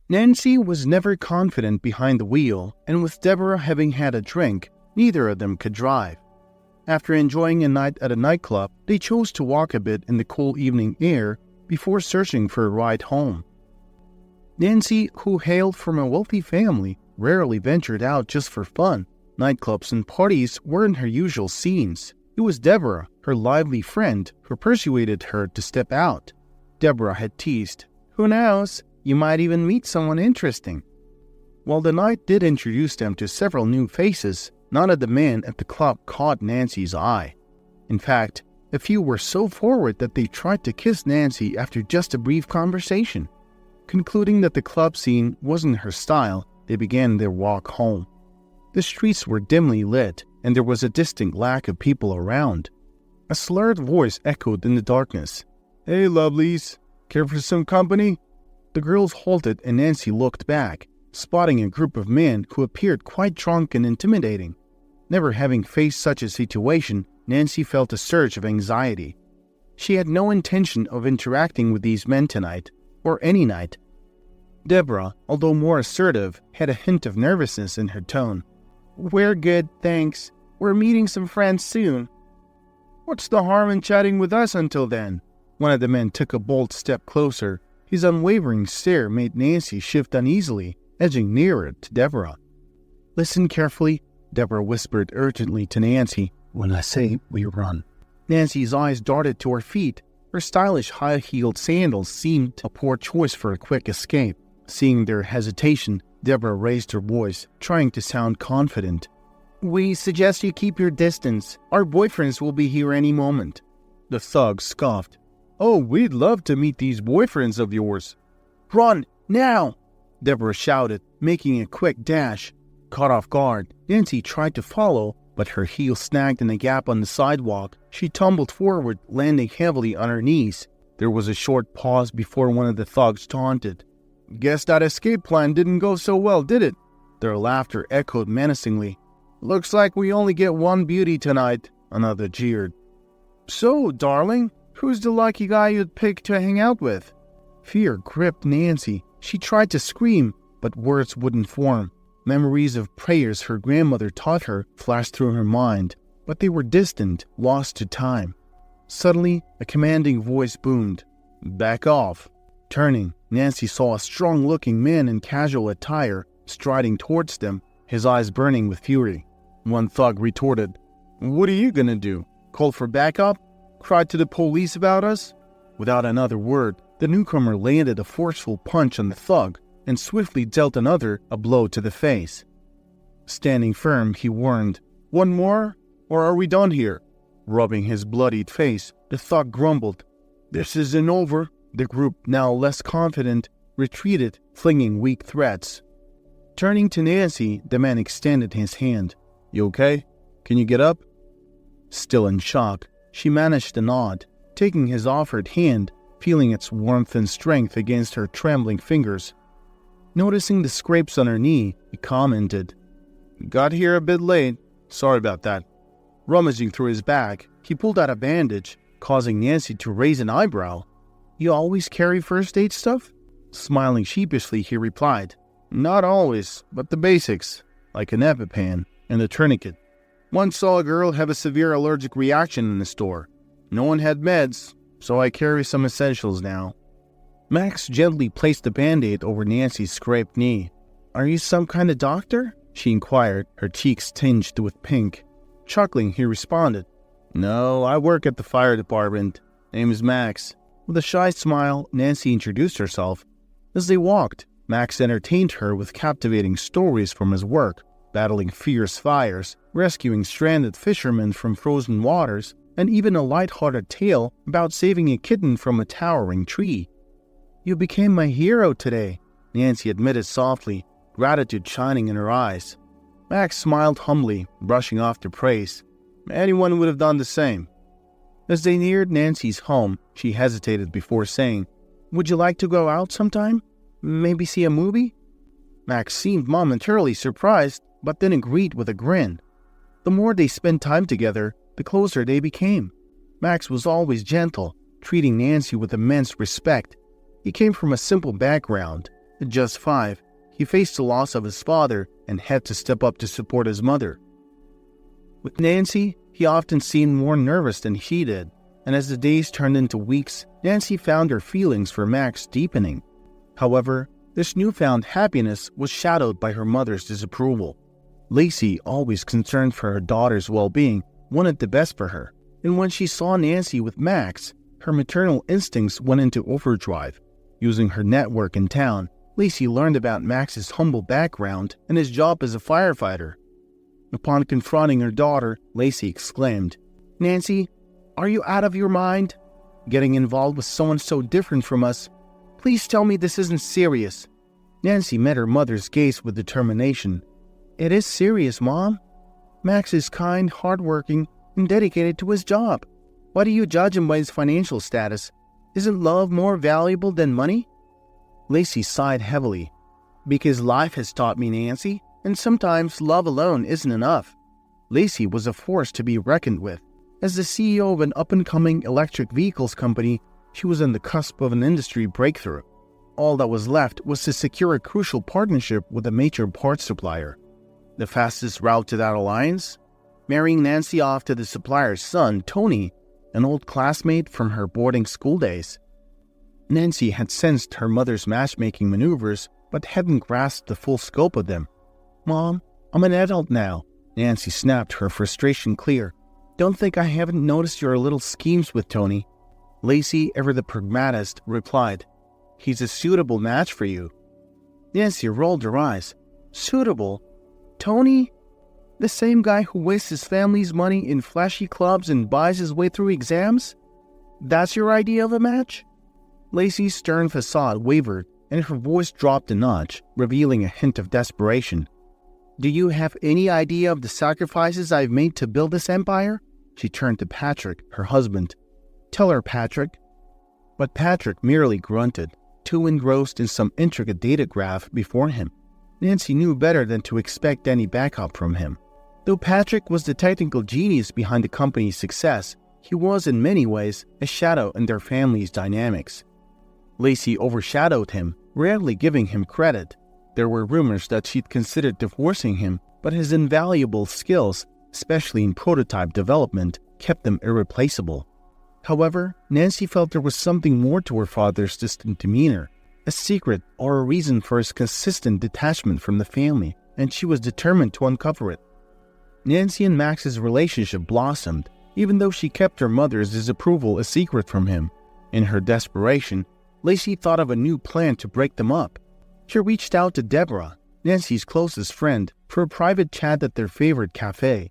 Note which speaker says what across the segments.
Speaker 1: Nancy was never confident behind the wheel, and with Deborah having had a drink, neither of them could drive. After enjoying a night at a nightclub, they chose to walk a bit in the cool evening air before searching for a ride home. Nancy, who hailed from a wealthy family, rarely ventured out just for fun. Nightclubs and parties weren't her usual scenes. It was Deborah, her lively friend, who persuaded her to step out. Deborah had teased, "Who knows? You might even meet someone interesting." While the night did introduce them to several new faces, none of the men at the club caught Nancy's eye. In fact, a few were so forward that they tried to kiss Nancy after just a brief conversation. Concluding that the club scene wasn't her style, they began their walk home. The streets were dimly lit, and there was a distinct lack of people around. A slurred voice echoed in the darkness. "Hey, lovelies, care for some company?" The girls halted and Nancy looked back, spotting a group of men who appeared quite drunk and intimidating. Never having faced such a situation, Nancy felt a surge of anxiety. She had no intention of interacting with these men tonight, or any night. Deborah, although more assertive, had a hint of nervousness in her tone. "We're good, thanks. We're meeting some friends soon." "What's the harm in chatting with us until then?" One of the men took a bold step closer. His unwavering stare made Nancy shift uneasily, edging nearer to Deborah. "Listen carefully," Deborah whispered urgently to Nancy. "When I say we run." Nancy's eyes darted to her feet. Her stylish high-heeled sandals seemed a poor choice for a quick escape. Seeing their hesitation, Deborah raised her voice, trying to sound confident. "We suggest you keep your distance. Our boyfriends will be here any moment." The thug scoffed. "Oh, we'd love to meet these boyfriends of yours." "Run, now!" Deborah shouted, making a quick dash. Caught off guard, Nancy tried to follow, but her heel snagged in a gap on the sidewalk. She tumbled forward, landing heavily on her knees. There was a short pause before one of the thugs taunted. "Guess that escape plan didn't go so well, did it?" Their laughter echoed menacingly. "Looks like we only get one beauty tonight," another jeered. "So, darling, who's the lucky guy you'd pick to hang out with?" Fear gripped Nancy. She tried to scream, but words wouldn't form. Memories of prayers her grandmother taught her flashed through her mind, but they were distant, lost to time. Suddenly, a commanding voice boomed, "Back off." Turning, Nancy saw a strong-looking man in casual attire striding towards them, his eyes burning with fury. One thug retorted, "What are you gonna do? Call for backup? Cry to the police about us?" Without another word, the newcomer landed a forceful punch on the thug and swiftly dealt another a blow to the face. Standing firm, he warned, "One more, or are we done here?" Rubbing his bloodied face, the thug grumbled, "This isn't over." The group, now less confident, retreated, flinging weak threats. Turning to Nancy, the man extended his hand. "You okay? Can you get up?" Still in shock, she managed to nod, taking his offered hand, feeling its warmth and strength against her trembling fingers. Noticing the scrapes on her knee, he commented, "Got here a bit late. Sorry about that." Rummaging through his bag, he pulled out a bandage, causing Nancy to raise an eyebrow. "You always carry first aid stuff?" Smiling sheepishly, he replied, "Not always, but the basics, like an EpiPen and a tourniquet. Once saw a girl have a severe allergic reaction in the store. No one had meds, so I carry some essentials now." Max gently placed the Band-Aid over Nancy's scraped knee. "Are you some kind of doctor?" she inquired, her cheeks tinged with pink. Chuckling, he responded, "No, I work at the fire department. Name is Max." With a shy smile, Nancy introduced herself. As they walked, Max entertained her with captivating stories from his work, battling fierce fires, rescuing stranded fishermen from frozen waters, and even a light-hearted tale about saving a kitten from a towering tree. "You became my hero today," Nancy admitted softly, gratitude shining in her eyes. Max smiled humbly, brushing off the praise. "Anyone would have done the same." As they neared Nancy's home, she hesitated before saying, "Would you like to go out sometime? Maybe see a movie?" Max seemed momentarily surprised, but then agreed with a grin. The more they spent time together, the closer they became. Max was always gentle, treating Nancy with immense respect. He came from a simple background, At just 5, he faced the loss of his father and had to step up to support his mother. With Nancy, he often seemed more nervous than she did, and as the days turned into weeks, Nancy found her feelings for Max deepening. However, this newfound happiness was shadowed by her mother's disapproval. Lacey, always concerned for her daughter's well-being, wanted the best for her, and when she saw Nancy with Max, her maternal instincts went into overdrive. Using her network in town, Lacey learned about Max's humble background and his job as a firefighter. Upon confronting her daughter, Lacey exclaimed, "Nancy, are you out of your mind? Getting involved with someone so different from us? Please tell me this isn't serious." Nancy met her mother's gaze with determination. "It is serious, Mom. Max is kind, hardworking, and dedicated to his job. Why do you judge him by his financial status? Isn't love more valuable than money?" Lacey sighed heavily. "Because life has taught me, Nancy, and sometimes love alone isn't enough." Lacey was a force to be reckoned with. As the CEO of an up-and-coming electric vehicles company, she was on the cusp of an industry breakthrough. All that was left was to secure a crucial partnership with a major parts supplier. The fastest route to that alliance? Marrying Nancy off to the supplier's son, Tony, an old classmate from her boarding school days. Nancy had sensed her mother's matchmaking maneuvers, but hadn't grasped the full scope of them. "Mom, I'm an adult now," Nancy snapped, her frustration clear. "Don't think I haven't noticed your little schemes with Tony." Lacey, ever the pragmatist, replied, "He's a suitable match for you." Nancy rolled her eyes. "Suitable? Tony? The same guy who wastes his family's money in flashy clubs and buys his way through exams? That's your idea of a match?" Lacey's stern facade wavered, and her voice dropped a notch, revealing a hint of desperation. "Do you have any idea of the sacrifices I've made to build this empire?" She turned to Patrick, her husband. "Tell her, Patrick." But Patrick merely grunted, too engrossed in some intricate data graph before him. Nancy knew better than to expect any backup from him. Though Patrick was the technical genius behind the company's success, he was in many ways a shadow in their family's dynamics. Lacey overshadowed him, rarely giving him credit. There were rumors that she'd considered divorcing him, but his invaluable skills, especially in prototype development, kept them irreplaceable. However, Nancy felt there was something more to her father's distant demeanor, a secret or a reason for his consistent detachment from the family, and she was determined to uncover it. Nancy and Max's relationship blossomed, even though she kept her mother's disapproval a secret from him. In her desperation, Lacey thought of a new plan to break them up. She reached out to Deborah, Nancy's closest friend, for a private chat at their favorite cafe.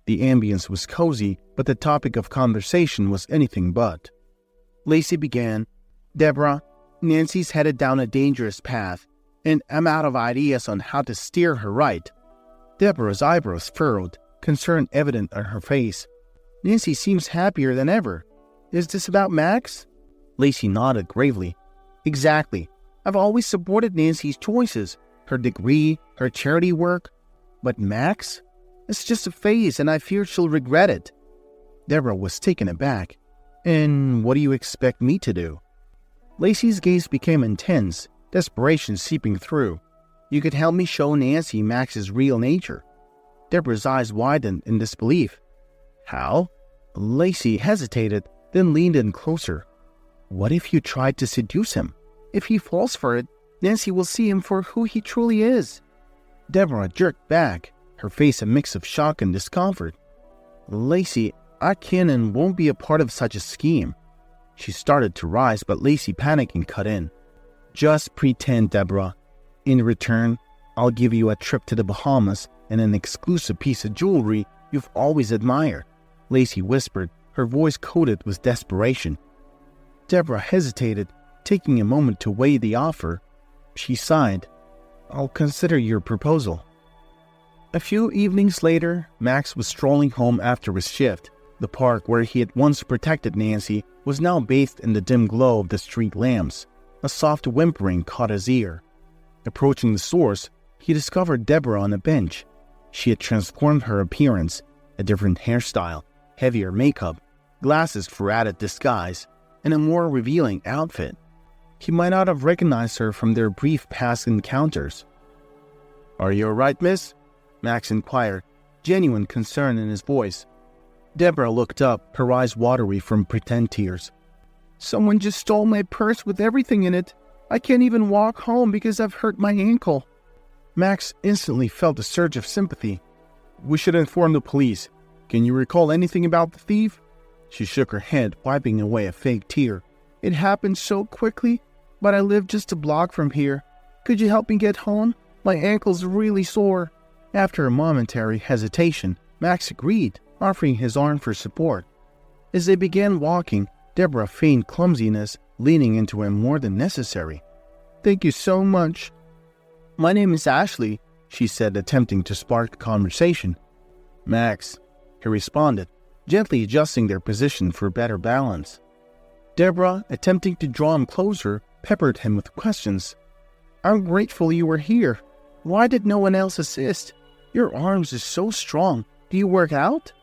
Speaker 1: The ambience was cozy, but the topic of conversation was anything but. Lacey began, "Deborah, Nancy's headed down a dangerous path, and I'm out of ideas on how to steer her right." Deborah's eyebrows furrowed, concern evident on her face. "Nancy seems happier than ever. Is this about Max?" Lacey nodded gravely. "Exactly. I've always supported Nancy's choices, her degree, her charity work. But Max? It's just a phase, and I fear she'll regret it." Deborah was taken aback. "And what do you expect me to do?" Lacey's gaze became intense, desperation seeping through. "You could help me show Nancy Max's real nature." Deborah's eyes widened in disbelief. "How?" Lacey hesitated, then leaned in closer. "What if you tried to seduce him? If he falls for it, Nancy will see him for who he truly is." Deborah jerked back, her face a mix of shock and discomfort. "Lacey, I can and won't be a part of such a scheme." She started to rise, but Lacey, panicking, cut in. "Just pretend, Deborah. In return, I'll give you a trip to the Bahamas and an exclusive piece of jewelry you've always admired," Lacey whispered, her voice coated with desperation. Deborah hesitated, taking a moment to weigh the offer. She sighed. "I'll consider your proposal." A few evenings later, Max was strolling home after his shift. The park where he had once protected Nancy was now bathed in the dim glow of the street lamps. A soft whimpering caught his ear. Approaching the source, he discovered Deborah on a bench. She had transformed her appearance, a different hairstyle, heavier makeup, glasses for added disguise, and a more revealing outfit. He might not have recognized her from their brief past encounters. "Are you all right, miss?" Max inquired, genuine concern in his voice. Deborah looked up, her eyes watery from pretend tears. "Someone just stole my purse with everything in it. I can't even walk home because I've hurt my ankle." Max instantly felt a surge of sympathy. "We should inform the police. Can you recall anything about the thief?" She shook her head, wiping away a fake tear. "It happened so quickly, but I live just a block from here. Could you help me get home? My ankle's really sore." After a momentary hesitation, Max agreed, offering his arm for support. As they began walking, Deborah feigned clumsiness, leaning into him more than necessary. "Thank you so much." "My name is Ashley," she said, attempting to spark conversation. "Max," he responded, gently adjusting their position for better balance. Deborah, attempting to draw him closer, peppered him with questions. "I'm grateful you were here. Why did no one else assist? Your arms are so strong. Do you work out?"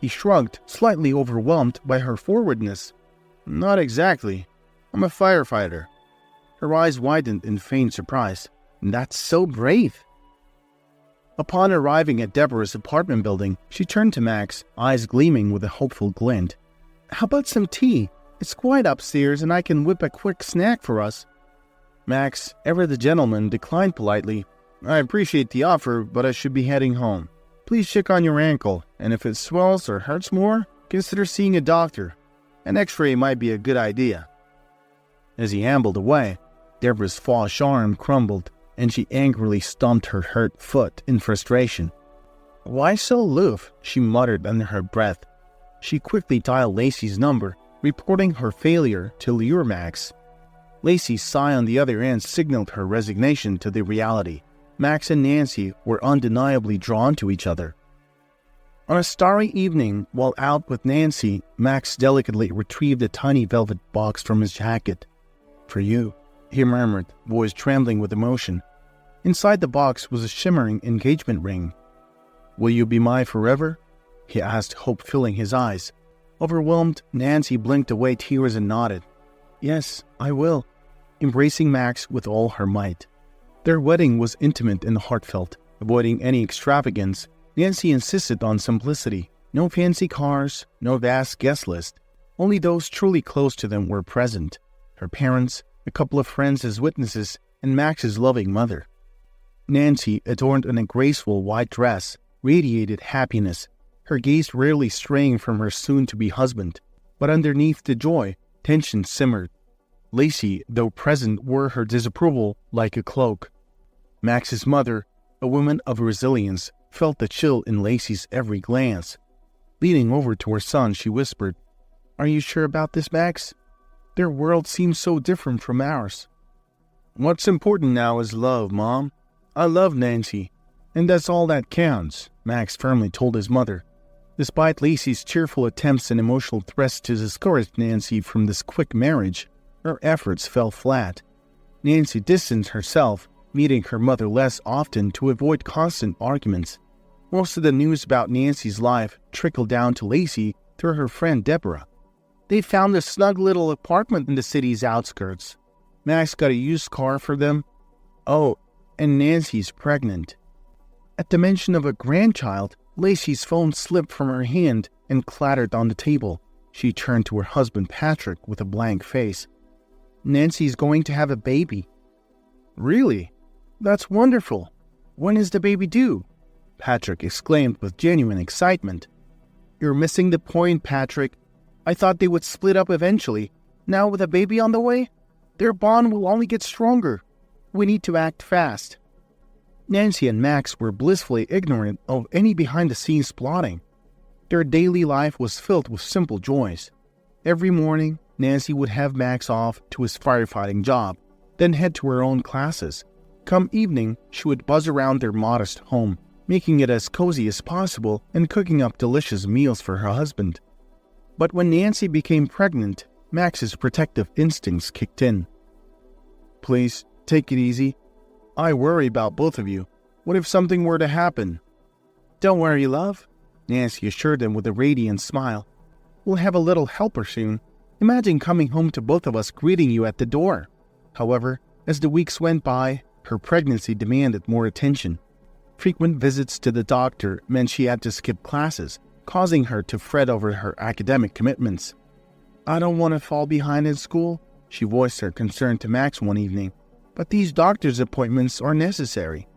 Speaker 1: He shrugged, slightly overwhelmed by her forwardness. "Not exactly. I'm a firefighter." Her eyes widened in feigned surprise. "That's so brave." Upon arriving at Deborah's apartment building, she turned to Max, eyes gleaming with a hopeful glint. "How about some tea? It's quiet upstairs and I can whip a quick snack for us." Max, ever the gentleman, declined politely. "I appreciate the offer, but I should be heading home. Please check on your ankle, and if it swells or hurts more, consider seeing a doctor. An x-ray might be a good idea." As he ambled away, Deborah's false arm crumbled, and she angrily stomped her hurt foot in frustration. "Why so aloof?" she muttered under her breath. She quickly dialed Lacey's number, reporting her failure to lure Max. Lacey's sigh on the other end signaled her resignation to the reality. Max and Nancy were undeniably drawn to each other. On a starry evening, while out with Nancy, Max delicately retrieved a tiny velvet box from his jacket. "For you," he murmured, voice trembling with emotion. Inside the box was a shimmering engagement ring. "Will you be mine forever?" he asked, hope filling his eyes. Overwhelmed, Nancy blinked away tears and nodded. "Yes, I will," embracing Max with all her might. Their wedding was intimate and heartfelt. Avoiding any extravagance, Nancy insisted on simplicity. No fancy cars, no vast guest list. Only those truly close to them were present. Her parents, a couple of friends as witnesses, and Max's loving mother. Nancy, adorned in a graceful white dress, radiated happiness, her gaze rarely straying from her soon-to-be husband. But underneath the joy, tension simmered. Lacey, though present, wore her disapproval like a cloak. Max's mother, a woman of resilience, felt the chill in Lacey's every glance. Leaning over to her son, she whispered, "Are you sure about this, Max? Their world seems so different from ours." "What's important now is love, Mom. I love Nancy, and that's all that counts," Max firmly told his mother. Despite Lacey's cheerful attempts and emotional threats to discourage Nancy from this quick marriage, her efforts fell flat. Nancy distanced herself, meeting her mother less often to avoid constant arguments. Most of the news about Nancy's life trickled down to Lacey through her friend Deborah. They found a snug little apartment in the city's outskirts. Max got a used car for them. Oh, and Nancy's pregnant. At the mention of a grandchild, Lacey's phone slipped from her hand and clattered on the table. She turned to her husband Patrick with a blank face. "Nancy's going to have a baby." "Really? That's wonderful. When is the baby due?" Patrick exclaimed with genuine excitement. "You're missing the point, Patrick. I thought they would split up eventually. Now with a baby on the way, their bond will only get stronger. We need to act fast." Nancy and Max were blissfully ignorant of any behind-the-scenes plotting. Their daily life was filled with simple joys. Every morning, Nancy would have Max off to his firefighting job, then head to her own classes. Come evening, she would buzz around their modest home, making it as cozy as possible and cooking up delicious meals for her husband. But when Nancy became pregnant, Max's protective instincts kicked in. "Please, take it easy. I worry about both of you. What if something were to happen?" "Don't worry, love," Nancy assured him with a radiant smile. "We'll have a little helper soon. Imagine coming home to both of us greeting you at the door." However, as the weeks went by, her pregnancy demanded more attention. Frequent visits to the doctor meant she had to skip classes, causing her to fret over her academic commitments. "I don't want to fall behind in school," she voiced her concern to Max one evening, "but these doctor's appointments are necessary.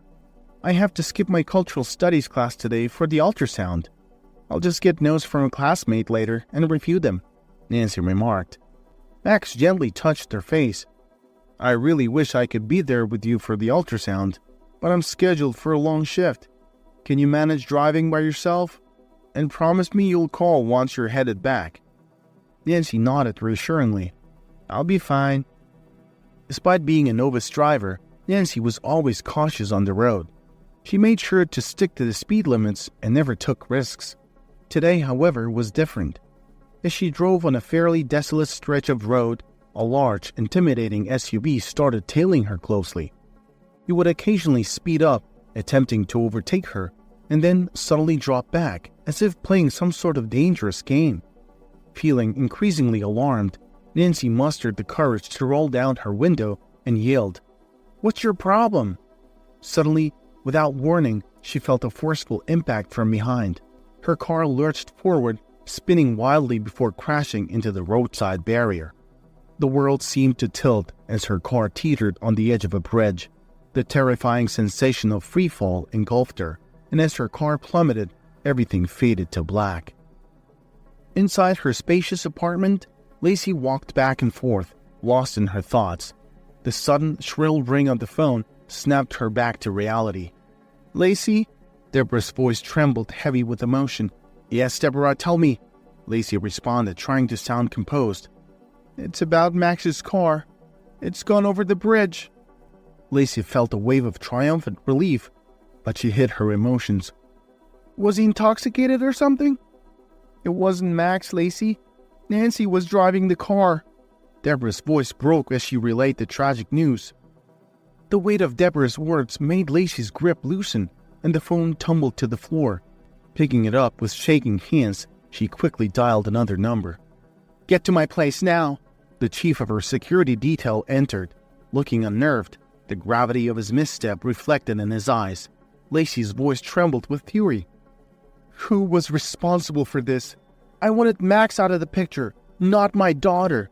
Speaker 1: I have to skip my cultural studies class today for the ultrasound. I'll just get notes from a classmate later and review them," Nancy remarked. Max gently touched her face. "I really wish I could be there with you for the ultrasound, but I'm scheduled for a long shift. Can you manage driving by yourself? And promise me you'll call once you're headed back." Nancy nodded reassuringly. "I'll be fine." Despite being a novice driver, Nancy was always cautious on the road. She made sure to stick to the speed limits and never took risks. Today, however, was different. As she drove on a fairly desolate stretch of road, a large, intimidating SUV started tailing her closely. It would occasionally speed up, attempting to overtake her, and then suddenly drop back, as if playing some sort of dangerous game. Feeling increasingly alarmed, Nancy mustered the courage to roll down her window and yelled, "What's your problem?" Suddenly, without warning, she felt a forceful impact from behind. Her car lurched forward, spinning wildly before crashing into the roadside barrier. The world seemed to tilt as her car teetered on the edge of a bridge. The terrifying sensation of freefall engulfed her, and as her car plummeted, everything faded to black. Inside her spacious apartment, Lacey walked back and forth, lost in her thoughts. The sudden, shrill ring on the phone snapped her back to reality. "Lacey?" Deborah's voice trembled, heavy with emotion. "Yes, Deborah, tell me," Lacey responded, trying to sound composed. "It's about Max's car. It's gone over the bridge." Lacey felt a wave of triumphant relief, but she hid her emotions. "Was he intoxicated or something?" "It wasn't Max, Lacey. Nancy was driving the car." Deborah's voice broke as she relayed the tragic news. The weight of Deborah's words made Lacey's grip loosen, and the phone tumbled to the floor. Picking it up with shaking hands, she quickly dialed another number. "Get to my place now!" The chief of her security detail entered. Looking unnerved, the gravity of his misstep reflected in his eyes. Lacey's voice trembled with fury. "Who was responsible for this? I wanted Max out of the picture, not my daughter."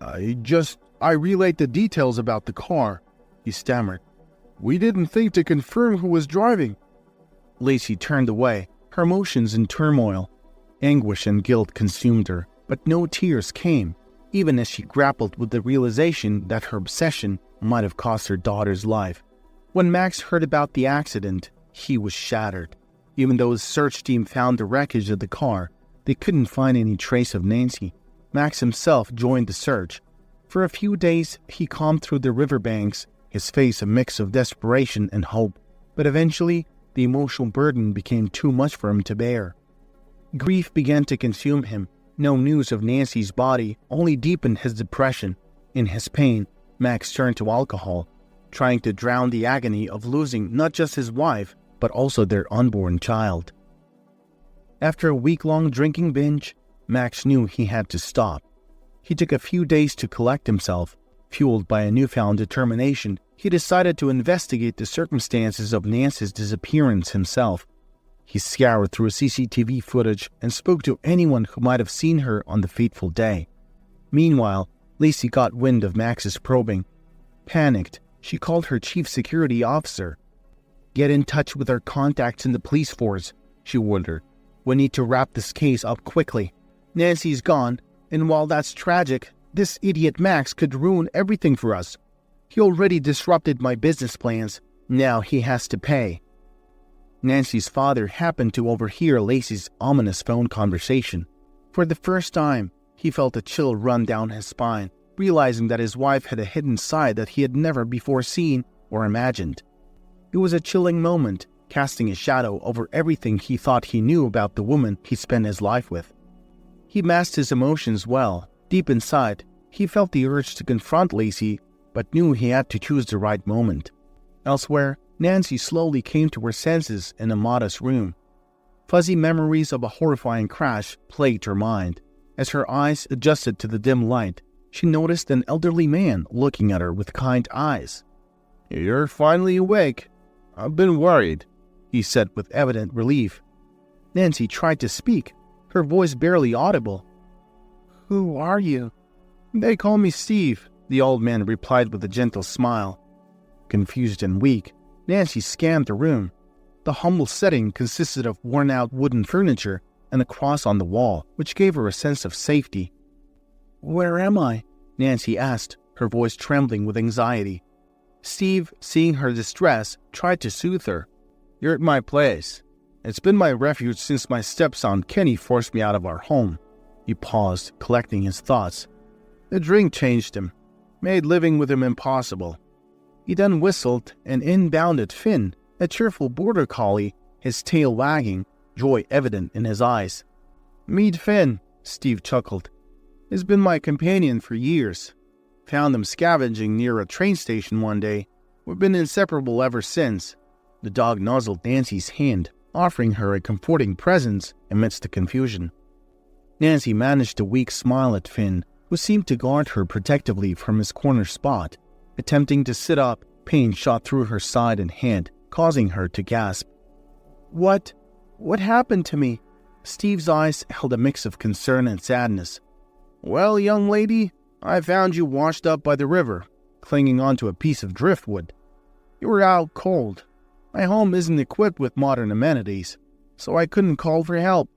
Speaker 1: I relayed the details about the car," he stammered. "We didn't think to confirm who was driving." Lacey turned away, her emotions in turmoil. Anguish and guilt consumed her, but no tears came, even as she grappled with the realization that her obsession might have cost her daughter's life. When Max heard about the accident, he was shattered. Even though his search team found the wreckage of the car, they couldn't find any trace of Nancy. Max himself joined the search. For a few days, he combed through the riverbanks, his face a mix of desperation and hope. But eventually, the emotional burden became too much for him to bear. Grief began to consume him. No news of Nancy's body only deepened his depression. In his pain, Max turned to alcohol, trying to drown the agony of losing not just his wife, but also their unborn child. After a week-long drinking binge, Max knew he had to stop. He took a few days to collect himself. Fueled by a newfound determination, he decided to investigate the circumstances of Nancy's disappearance himself. He scoured through CCTV footage and spoke to anyone who might have seen her on the fateful day. Meanwhile, Lacey got wind of Max's probing. Panicked, she called her chief security officer. "Get in touch with our contacts in the police force," she ordered. "We need to wrap this case up quickly. Nancy's gone, and while that's tragic, this idiot Max could ruin everything for us. He already disrupted my business plans. Now he has to pay." Nancy's father happened to overhear Lacey's ominous phone conversation. For the first time, he felt a chill run down his spine, realizing that his wife had a hidden side that he had never before seen or imagined. It was a chilling moment, casting a shadow over everything he thought he knew about the woman he spent his life with. He masked his emotions well. Deep inside, he felt the urge to confront Lacey, but knew he had to choose the right moment. Elsewhere, Nancy slowly came to her senses in a modest room. Fuzzy memories of a horrifying crash plagued her mind. As her eyes adjusted to the dim light, she noticed an elderly man looking at her with kind eyes. "You're finally awake. I've been worried," he said with evident relief. Nancy tried to speak, her voice barely audible. "Who are you?" "They call me Steve," the old man replied with a gentle smile. Confused and weak, Nancy scanned the room. The humble setting consisted of worn-out wooden furniture and a cross on the wall, which gave her a sense of safety. "Where am I?" Nancy asked, her voice trembling with anxiety. Steve, seeing her distress, tried to soothe her. "You're at my place. It's been my refuge since my stepson Kenny forced me out of our home." He paused, collecting his thoughts. "The drink changed him, made living with him impossible." He then whistled, and in bounded Finn, a cheerful border collie, his tail wagging, joy evident in his eyes. "Meet Finn," Steve chuckled. "He's been my companion for years. Found him scavenging near a train station one day. We've been inseparable ever since." The dog nuzzled Nancy's hand, offering her a comforting presence amidst the confusion. Nancy managed a weak smile at Finn, who seemed to guard her protectively from his corner spot. Attempting to sit up, pain shot through her side and hand, causing her to gasp. What happened to me?" Steve's eyes held a mix of concern and sadness. "Well, young lady, I found you washed up by the river, clinging onto a piece of driftwood. You were out cold. My home isn't equipped with modern amenities, so I couldn't call for help."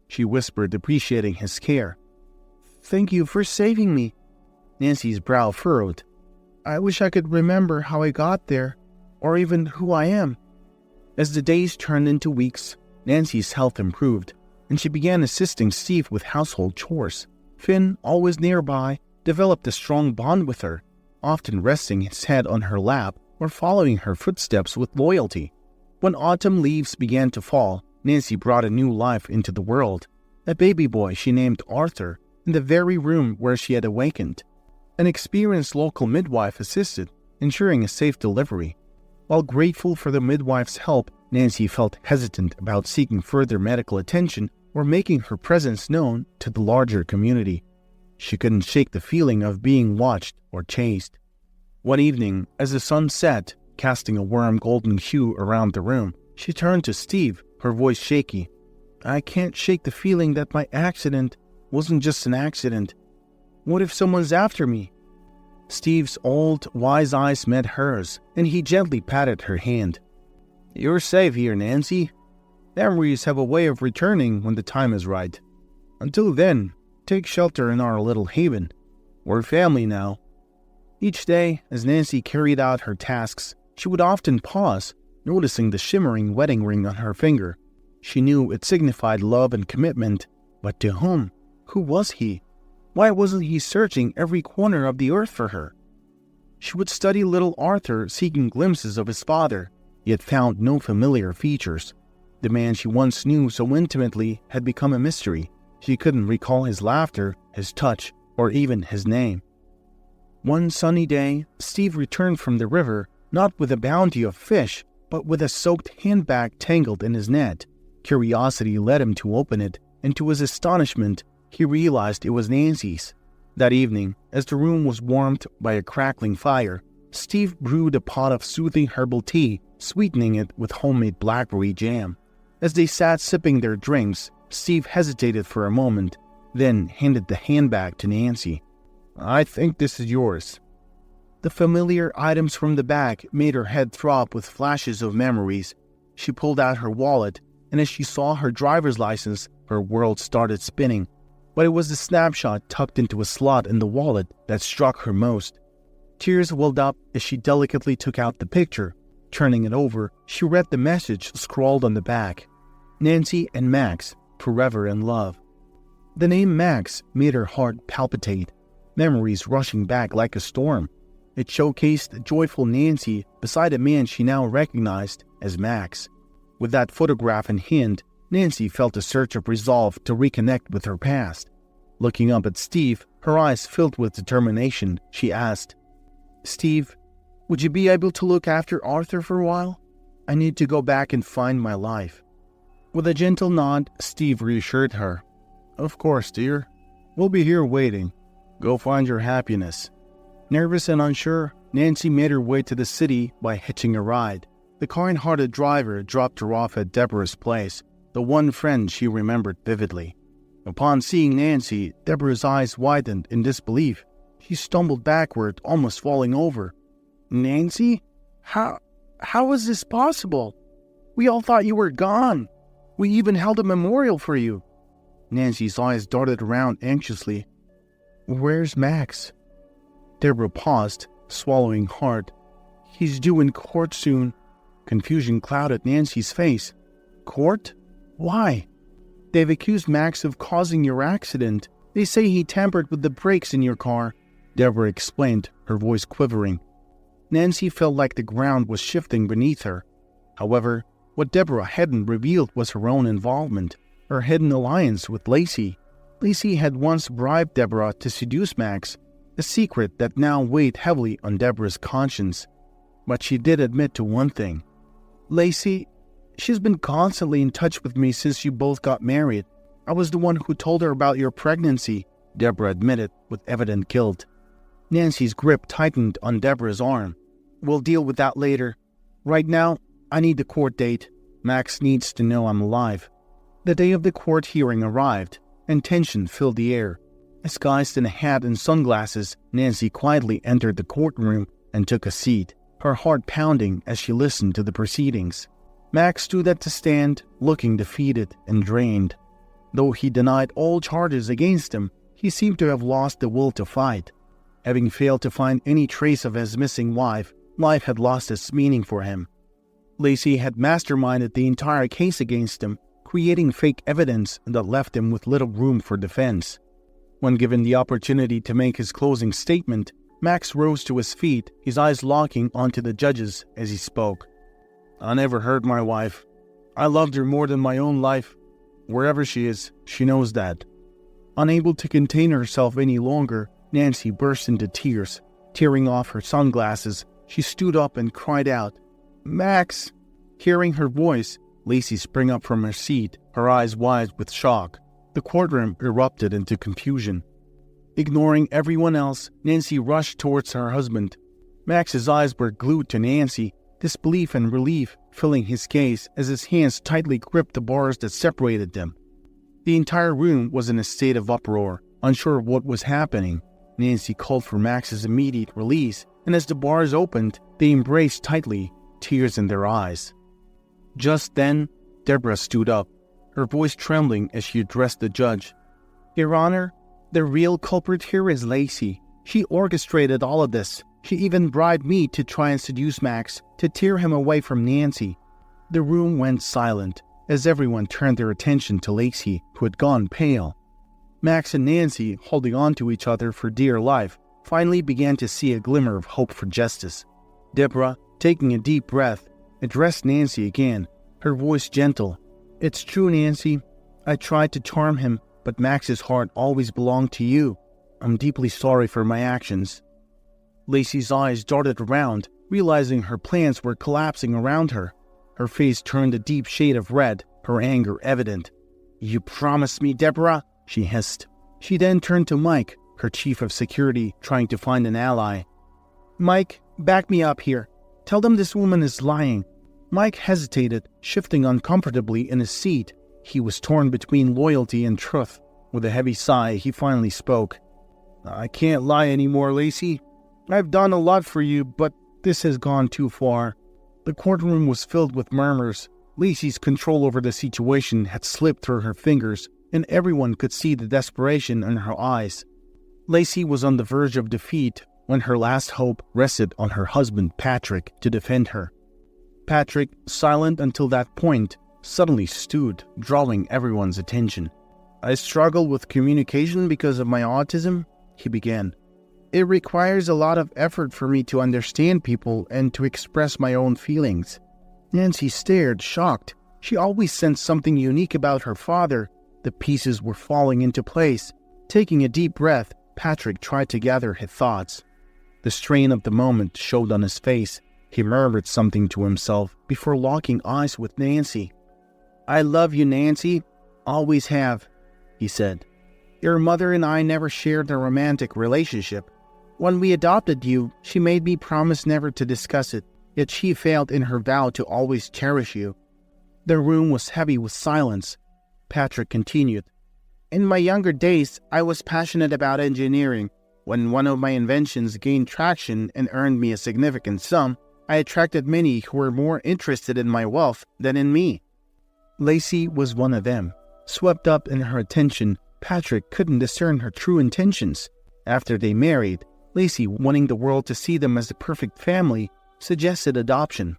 Speaker 1: She whispered, appreciating his care. "Thank you for saving me." Nancy's brow furrowed. "I wish I could remember how I got there, or even who I am." As the days turned into weeks, Nancy's health improved, and she began assisting Steve with household chores. Finn, always nearby, developed a strong bond with her, often resting his head on her lap or following her footsteps with loyalty. When autumn leaves began to fall, Nancy brought a new life into the world, a baby boy she named Arthur, in the very room where she had awakened. An experienced local midwife assisted, ensuring a safe delivery. While grateful for the midwife's help, Nancy felt hesitant about seeking further medical attention or making her presence known to the larger community. She couldn't shake the feeling of being watched or chased. One evening, as the sun set, casting a warm golden hue around the room, she turned to Steve, her voice shaky. "I can't shake the feeling that my accident wasn't just an accident. What if someone's after me?" Steve's old, wise eyes met hers, and he gently patted her hand. "You're safe here, Nancy. Memories have a way of returning when the time is right. Until then, take shelter in our little haven. We're family now." Each day, as Nancy carried out her tasks, she would often pause, noticing the shimmering wedding ring on her finger. She knew it signified love and commitment, but to whom? Who was he? Why wasn't he searching every corner of the earth for her? She would study little Arthur, seeking glimpses of his father, yet found no familiar features. The man she once knew so intimately had become a mystery. She couldn't recall his laughter, his touch, or even his name. One sunny day, Steve returned from the river, not with a bounty of fish, but with a soaked handbag tangled in his net. Curiosity led him to open it, and to his astonishment, he realized it was Nancy's. That evening, as the room was warmed by a crackling fire, Steve brewed a pot of soothing herbal tea, sweetening it with homemade blackberry jam. As they sat sipping their drinks, Steve hesitated for a moment, then handed the handbag to Nancy. "I think this is yours." The familiar items from the bag made her head throb with flashes of memories. She pulled out her wallet, and as she saw her driver's license, her world started spinning. But it was the snapshot tucked into a slot in the wallet that struck her most. Tears welled up as she delicately took out the picture. Turning it over, she read the message scrawled on the back. "Nancy and Max, forever in love." The name Max made her heart palpitate, memories rushing back like a storm. It showcased joyful Nancy beside a man she now recognized as Max. With that photograph in hand, Nancy felt a surge of resolve to reconnect with her past. Looking up at Steve, her eyes filled with determination, she asked, "Steve, would you be able to look after Arthur for a while? I need to go back and find my life." With a gentle nod, Steve reassured her. "Of course, dear. We'll be here waiting." Go find your happiness." Nervous and unsure, Nancy made her way to the city by hitching a ride. The kind-hearted driver dropped her off at Deborah's place, the one friend she remembered vividly. Upon seeing Nancy, Deborah's eyes widened in disbelief. She stumbled backward, almost falling over. "Nancy? How is this possible? We all thought you were gone. We even held a memorial for you." Nancy's eyes darted around anxiously. "Where's Max?" Deborah paused, swallowing hard. "He's due in court soon." Confusion clouded Nancy's face. "Court? Why?" "They've accused Max of causing your accident. They say he tampered with the brakes in your car," Deborah explained, her voice quivering. Nancy felt like the ground was shifting beneath her. However, what Deborah hadn't revealed was her own involvement, her hidden alliance with Lacey. Lacey had once bribed Deborah to seduce Max, a secret that now weighed heavily on Deborah's conscience. But she did admit to one thing. "Lacey, she's been constantly in touch with me since you both got married. I was the one who told her about your pregnancy," Deborah admitted with evident guilt. Nancy's grip tightened on Deborah's arm. "We'll deal with that later. Right now, I need the court date. Max needs to know I'm alive." The day of the court hearing arrived, and tension filled the air. Disguised in a hat and sunglasses, Nancy quietly entered the courtroom and took a seat, her heart pounding as she listened to the proceedings. Max stood at the stand, looking defeated and drained. Though he denied all charges against him, he seemed to have lost the will to fight. Having failed to find any trace of his missing wife, life had lost its meaning for him. Lacey had masterminded the entire case against him, creating fake evidence that left him with little room for defense. When given the opportunity to make his closing statement, Max rose to his feet, his eyes locking onto the judges as he spoke. "I never hurt my wife. I loved her more than my own life. Wherever she is, she knows that." Unable to contain herself any longer, Nancy burst into tears. Tearing off her sunglasses, she stood up and cried out, "Max!" Hearing her voice, Lacey sprang up from her seat, her eyes wide with shock. The courtroom erupted into confusion. Ignoring everyone else, Nancy rushed towards her husband. Max's eyes were glued to Nancy, disbelief and relief filling his gaze as his hands tightly gripped the bars that separated them. The entire room was in a state of uproar, unsure of what was happening. Nancy called for Max's immediate release, and as the bars opened, they embraced tightly, tears in their eyes. Just then, Deborah stood up, her voice trembling as she addressed the judge. "Your Honor, the real culprit here is Lacey. She orchestrated all of this. She even bribed me to try and seduce Max, to tear him away from Nancy." The room went silent as everyone turned their attention to Lacey, who had gone pale. Max and Nancy, holding on to each other for dear life, finally began to see a glimmer of hope for justice. Deborah, taking a deep breath, addressed Nancy again, her voice gentle. "It's true, Nancy. I tried to charm him, but Max's heart always belonged to you. I'm deeply sorry for my actions." Lacey's eyes darted around, realizing her plans were collapsing around her. Her face turned a deep shade of red, her anger evident. "You promised me, Deborah," she hissed. She then turned to Mike, her chief of security, trying to find an ally. "Mike, back me up here. Tell them this woman is lying." Mike hesitated, shifting uncomfortably in his seat. He was torn between loyalty and truth. With a heavy sigh, he finally spoke. "I can't lie anymore, Lacey. I've done a lot for you, but this has gone too far." The courtroom was filled with murmurs. Lacey's control over the situation had slipped through her fingers, and everyone could see the desperation in her eyes. Lacey was on the verge of defeat when her last hope rested on her husband, Patrick, to defend her. Patrick, silent until that point, suddenly stood, drawing everyone's attention. "I struggle with communication because of my autism," he began. "It requires a lot of effort for me to understand people and to express my own feelings." Nancy stared, shocked. She always sensed something unique about her father. The pieces were falling into place. Taking a deep breath, Patrick tried to gather his thoughts. The strain of the moment showed on his face. He murmured something to himself before locking eyes with Nancy. "I love you, Nancy. Always have," he said. Your mother and I never shared a romantic relationship. When we adopted you, she made me promise never to discuss it, yet she failed in her vow to always cherish you." The room was heavy with silence. Patrick continued, "In my younger days, I was passionate about engineering. When one of my inventions gained traction and earned me a significant sum, I attracted many who were more interested in my wealth than in me. Lacey was one of them. Swept up in her attention, Patrick couldn't discern her true intentions. After they married, Lacey, wanting the world to see them as the perfect family, suggested adoption.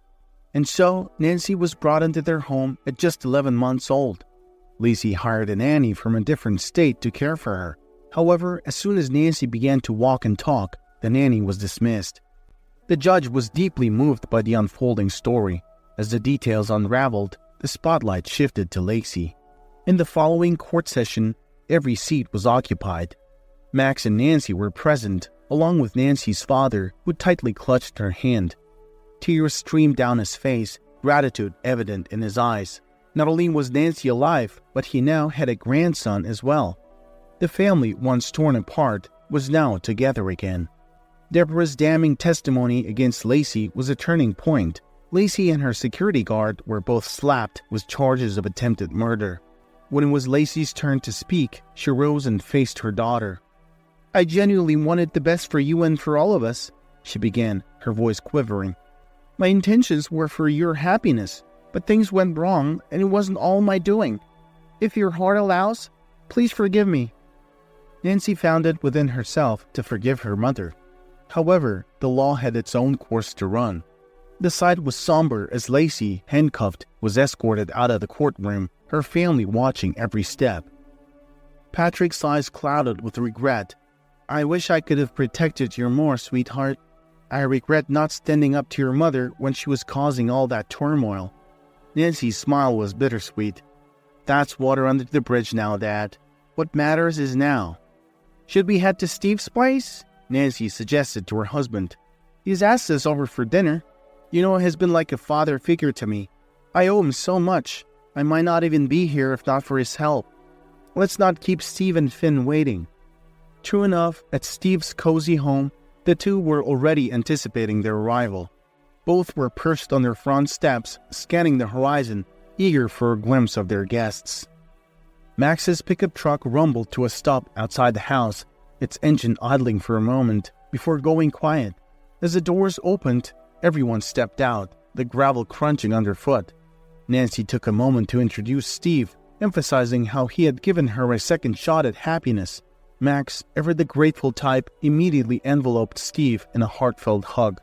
Speaker 1: And so, Nancy was brought into their home at just 11 months old. Lacey hired a nanny from a different state to care for her. However, as soon as Nancy began to walk and talk, the nanny was dismissed. The judge was deeply moved by the unfolding story. As the details unraveled, the spotlight shifted to Lacey. In the following court session, every seat was occupied. Max and Nancy were present, along with Nancy's father, who tightly clutched her hand. Tears streamed down his face, gratitude evident in his eyes. Not only was Nancy alive, but he now had a grandson as well. The family, once torn apart, was now together again. Deborah's damning testimony against Lacey was a turning point. Lacey and her security guard were both slapped with charges of attempted murder. When it was Lacey's turn to speak, she rose and faced her daughter. "I genuinely wanted the best for you and for all of us," she began, her voice quivering. "My intentions were for your happiness, but things went wrong and it wasn't all my doing. If your heart allows, please forgive me." Nancy found it within herself to forgive her mother. However, the law had its own course to run. The sight was somber as Lacey, handcuffed, was escorted out of the courtroom, her family watching every step. Patrick's eyes clouded with regret. "I wish I could have protected you more, sweetheart. I regret not standing up to your mother when she was causing all that turmoil." Nancy's smile was bittersweet. "That's water under the bridge now, Dad. What matters is now." "Should we head to Steve's place?" Nancy suggested to her husband. "He's asked us over for dinner. You know, he has been like a father figure to me. I owe him so much. I might not even be here if not for his help. Let's not keep Steve and Finn waiting." True enough, at Steve's cozy home, the two were already anticipating their arrival. Both were perched on their front steps, scanning the horizon, eager for a glimpse of their guests. Max's pickup truck rumbled to a stop outside the house, its engine idling for a moment before going quiet. As the doors opened, everyone stepped out, the gravel crunching underfoot. Nancy took a moment to introduce Steve, emphasizing how he had given her a second shot at happiness. Max, ever the grateful type, immediately enveloped Steve in a heartfelt hug.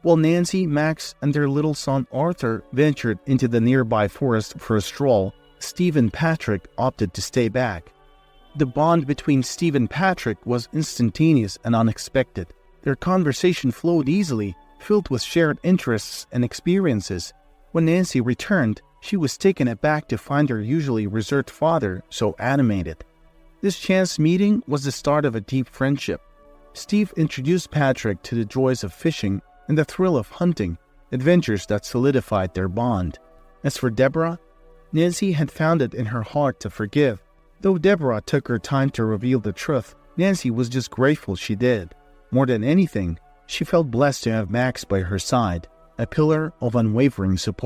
Speaker 1: While Nancy, Max, and their little son Arthur ventured into the nearby forest for a stroll, Steve and Patrick opted to stay back. The bond between Steve and Patrick was instantaneous and unexpected. Their conversation flowed easily, filled with shared interests and experiences. When Nancy returned, she was taken aback to find her usually reserved father so animated. This chance meeting was the start of a deep friendship. Steve introduced Patrick to the joys of fishing and the thrill of hunting, adventures that solidified their bond. As for Deborah, Nancy had found it in her heart to forgive. Though Deborah took her time to reveal the truth, Nancy was just grateful she did. More than anything, she felt blessed to have Max by her side, a pillar of unwavering support.